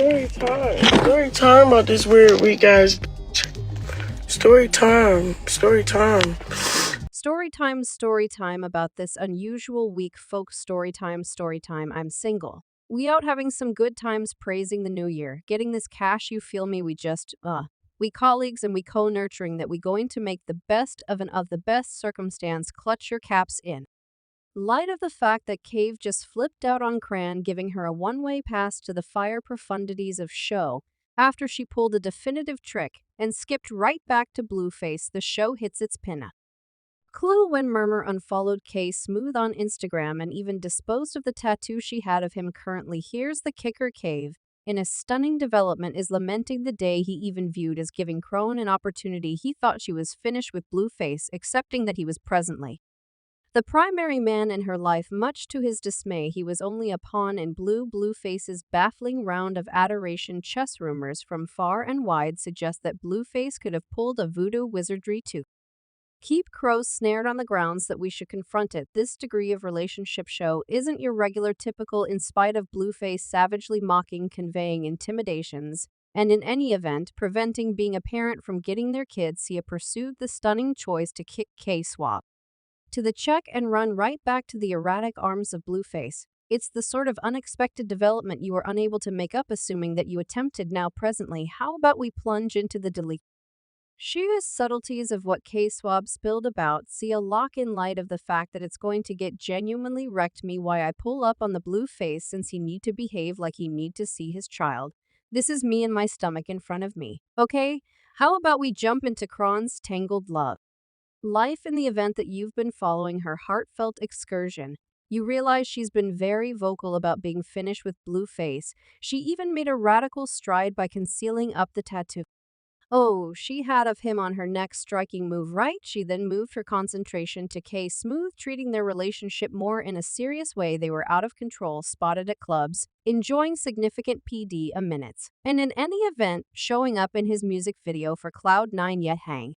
Story time. Story time about this weird week, guys. Story time. Story time. Story time about this unusual week, folks. Story time. I'm single. We out having some good times praising the new year, getting this cash, you feel me? We colleagues and we co-nurturing that we going to make the best of the best circumstance, clutch your caps in. Light of the fact that Cave just flipped out on Cran, giving her a one-way pass to the fire profundities of show, after she pulled a definitive trick and skipped right back to Blueface, the show hits its pinna. Clue when Murmur unfollowed K Smooth on Instagram and even disposed of the tattoo she had of him currently. Here's the kicker: Cave, in a stunning development, is lamenting the day he even viewed as giving Crone an opportunity. He thought she was finished with Blueface, accepting that he was presently the primary man in her life. Much to his dismay, he was only a pawn in Blueface's baffling round of adoration. Chess rumors from far and wide suggest that Blueface could have pulled a voodoo wizardry too. Keep crows snared on the grounds that we should confront it. This degree of relationship show isn't your regular typical, in spite of Blueface savagely mocking, conveying intimidations, and in any event, preventing being a parent from getting their kids. He pursued the stunning choice to kick ksuave to the check and run right back to the erratic arms of Blueface. It's the sort of unexpected development you are unable to make up, assuming that you attempted. Now presently, how about we plunge into the delete? Sheerest subtleties of what ksuave spilled about. See a lock in light of the fact that it's going to get genuinely wrecked. Me why I pull up on the Blueface since he need to behave like he need to see his child. This is me and my stomach in front of me. Okay? How about we jump into Cron's tangled love life in the event that you've been following her heartfelt excursion? You realize she's been very vocal about being finished with Blueface. She even made a radical stride by concealing up the tattoo she had of him on her neck. Striking move, right? She then moved her concentration to K Smooth, treating their relationship more in a serious way. They were out of control, spotted at clubs, enjoying significant PD a minutes, and in any event, showing up in his music video for Cloud9 yet hang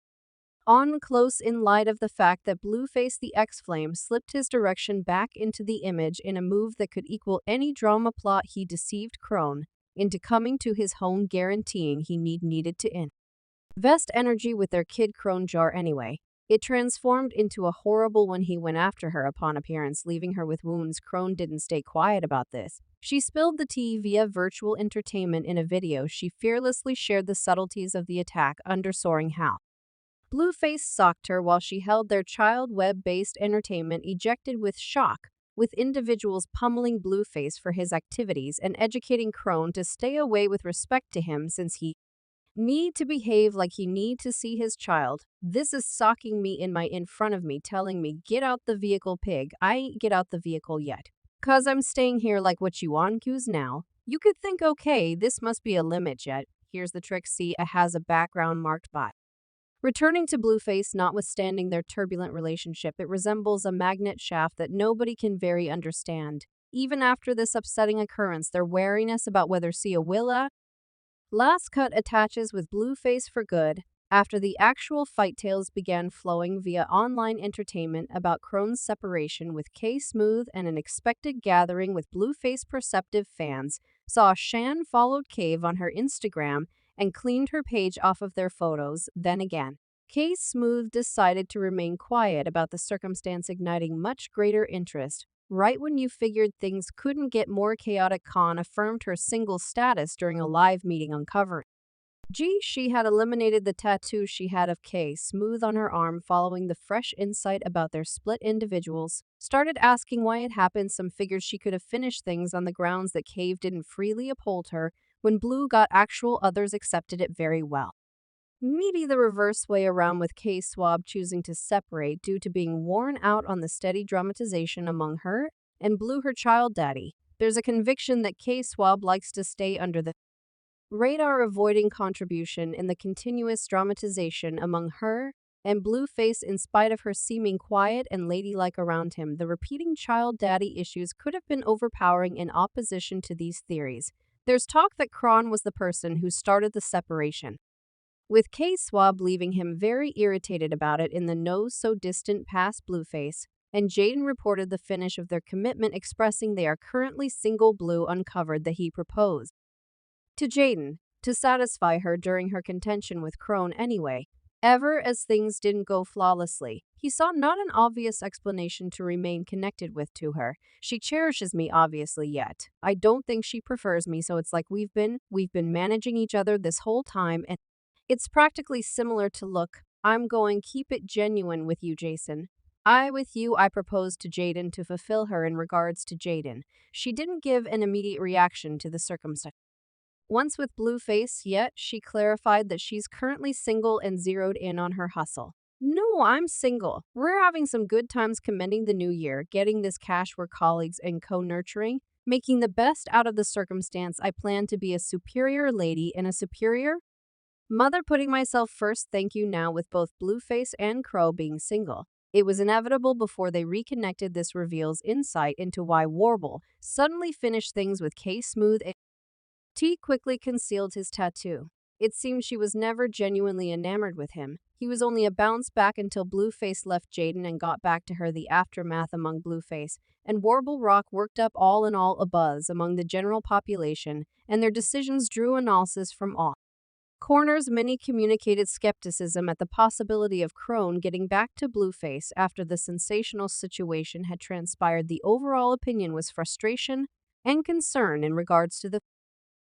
on close in light of the fact that Blueface the X-Flame slipped his direction back into the image in a move that could equal any drama plot. He deceived Crone into coming to his home, guaranteeing he needed to invest energy with their kid Crone jar anyway. It transformed into a horrible when he went after her upon appearance, leaving her with wounds. Crone didn't stay quiet about this. She spilled the tea via virtual entertainment in a video. She fearlessly shared the subtleties of the attack, underscoring how Blueface socked her while she held their child. Web-based entertainment ejected with shock, with individuals pummeling Blueface for his activities and educating Crone to stay away with respect to him since he need to behave like he need to see his child. This is socking me in front of me, telling me, get out the vehicle, pig. I ain't get out the vehicle yet. 'Cause I'm staying here. Like what you on, Q's now? You could think, okay, this must be a limit yet. Here's the trick. See, it has a background marked by returning to Blueface. Notwithstanding their turbulent relationship, it resembles a magnet shaft that nobody can very understand. Even after this upsetting occurrence, their wariness about whether Sia will last cut attaches with Blueface for good. After the actual fight, tales began flowing via online entertainment about Crone's separation with K Smooth and an expected gathering with Blueface. Perceptive fans saw Shan followed Cave on her Instagram and cleaned her page off of their photos. Then again, K Smooth decided to remain quiet about the circumstance, igniting much greater interest. Right when you figured things couldn't get more chaotic, Khan affirmed her single status during a live meeting, uncovering she had eliminated the tattoo she had of K Smooth on her arm. Following the fresh insight about their split, individuals started asking why it happened. Some figured she could have finished things on the grounds that Cave didn't freely uphold her when Blue got actual. Others accepted it very well. Maybe the reverse way around, with ksuave choosing to separate due to being worn out on the steady dramatization among her and Blue, her child daddy. There's a conviction that ksuave likes to stay under the radar, avoiding contribution in the continuous dramatization among her and Blueface. In spite of her seeming quiet and ladylike around him, the repeating child daddy issues could have been overpowering. In opposition to these theories, there's talk that Cron was the person who started the separation, with ksuave leaving him very irritated about it in the no-so-distant past. Blueface and Jaden reported the finish of their commitment, expressing they are currently single. Blue uncovered that he proposed to Jaden to satisfy her during her contention with Crone anyway. Ever as things didn't go flawlessly, he saw not an obvious explanation to remain connected with to her. She cherishes me obviously yet. I don't think she prefers me, so it's like we've been managing each other this whole time, and it's practically similar to look, I'm going keep it genuine with you, Jason. I proposed to Jaden to fulfill her in regards to Jaden. She didn't give an immediate reaction to the circumstance. Once with Blueface, yet she clarified that she's currently single and zeroed in on her hustle. No, I'm single. We're having some good times commending the new year, getting this cash we're colleagues and co-nurturing, making the best out of the circumstance. I plan to be a superior lady and a superior mother, putting myself first. Thank you now with both Blueface and Crow being single. It was inevitable before they reconnected. This reveals insight into why Warble suddenly finished things with K Smooth. T quickly concealed his tattoo. It seemed she was never genuinely enamored with him. He was only a bounce back until Blueface left Jaden and got back to her. The aftermath among Blueface and Warble Rock worked up all in all a buzz among the general population, and their decisions drew analysis from all corners. Many communicated skepticism at the possibility of Crone getting back to Blueface after the sensational situation had transpired. The overall opinion was frustration and concern in regards to the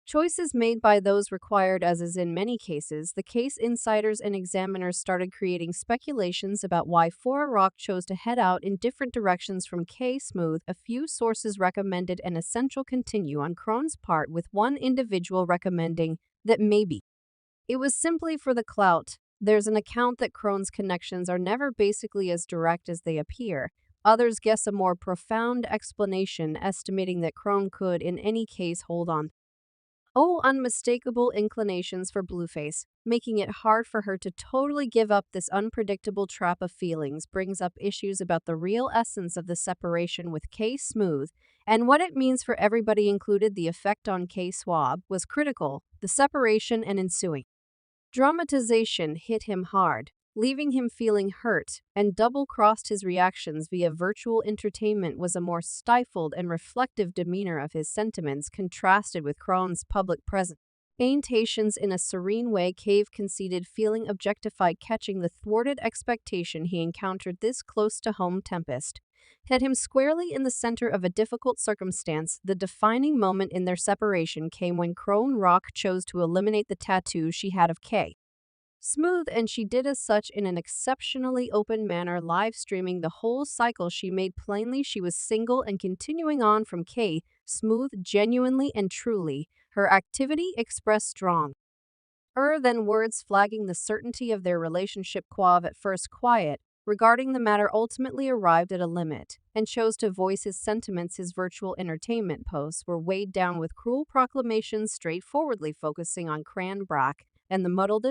choices made by those required. As is in many cases, the case insiders and examiners started creating speculations about why Rock chose to head out in different directions from K Smooth. A few sources recommended an essential continue on Crone's part, with one individual recommending that maybe it was simply for the clout. There's an account that Crone's connections are never basically as direct as they appear. Others guess a more profound explanation, estimating that Crone could in any case hold on unmistakable inclinations for Blueface, making it hard for her to totally give up this unpredictable trap of feelings. Brings up issues about the real essence of the separation with K Smooth and what it means for everybody included. The effect on ksuave was critical. The separation and ensuing dramatization hit him hard, leaving him feeling hurt, and double-crossed his reactions via virtual entertainment. Was a more stifled and reflective demeanor of his sentiments contrasted with Crone's public presentations in a serene way. Cave conceded feeling objectified, catching the thwarted expectation he encountered. This close-to-home tempest had him squarely in the center of a difficult circumstance. The defining moment in their separation came when Crone Rock chose to eliminate the tattoo she had of K Smooth, and she did as such in an exceptionally open manner, live streaming the whole cycle. She made plainly she was single and continuing on from K Smooth genuinely and truly. Her activity expressed strong than words, flagging the certainty of their relationship. Quav, at first quiet regarding the matter, ultimately arrived at a limit and chose to voice his sentiments. His virtual entertainment posts were weighed down with cruel proclamations, straightforwardly focusing on Cran Brack and the muddled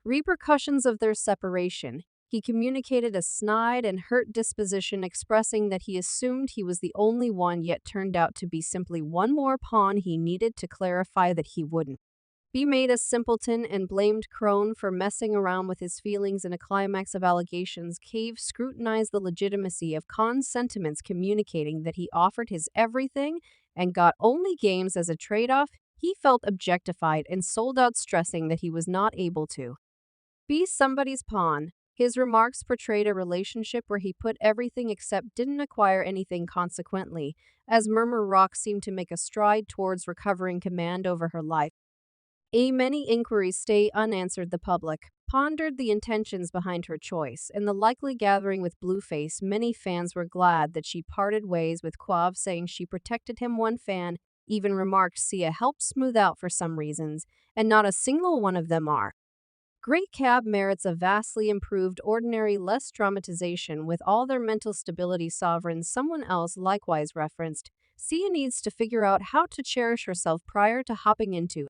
repercussions of their separation. He communicated a snide and hurt disposition, expressing that he assumed he was the only one, yet turned out to be simply one more pawn he needed to clarify that he wouldn't be made a simpleton, and blamed Crone for messing around with his feelings. In a climax of allegations, Cave scrutinized the legitimacy of Khan's sentiments, communicating that he offered his everything and got only games as a trade-off. He felt objectified and sold out, stressing that he was not able to be somebody's pawn. His remarks portrayed a relationship where he put everything except didn't acquire anything. Consequently, as Murmur Rock seemed to make a stride towards recovering command over her life, many inquiries stay unanswered. The public pondered the intentions behind her choice and the likely gathering with Blueface. Many fans were glad that she parted ways with Quav, saying she protected him. One fan even remarked Sia helped smooth out for some reasons, and not a single one of them are great. Cab merits a vastly improved ordinary, less dramatization with all their mental stability. Sovereign, someone else likewise referenced, Sia needs to figure out how to cherish herself prior to hopping into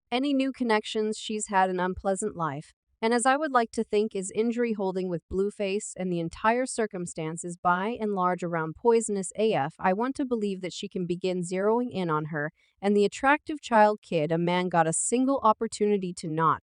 any new connections. She's had an unpleasant life, and as I would like to think is injury holding with Blueface, and the entire circumstances by and large around poisonous AF. I want to believe that she can begin zeroing in on her and the attractive child kid. A man got a single opportunity to not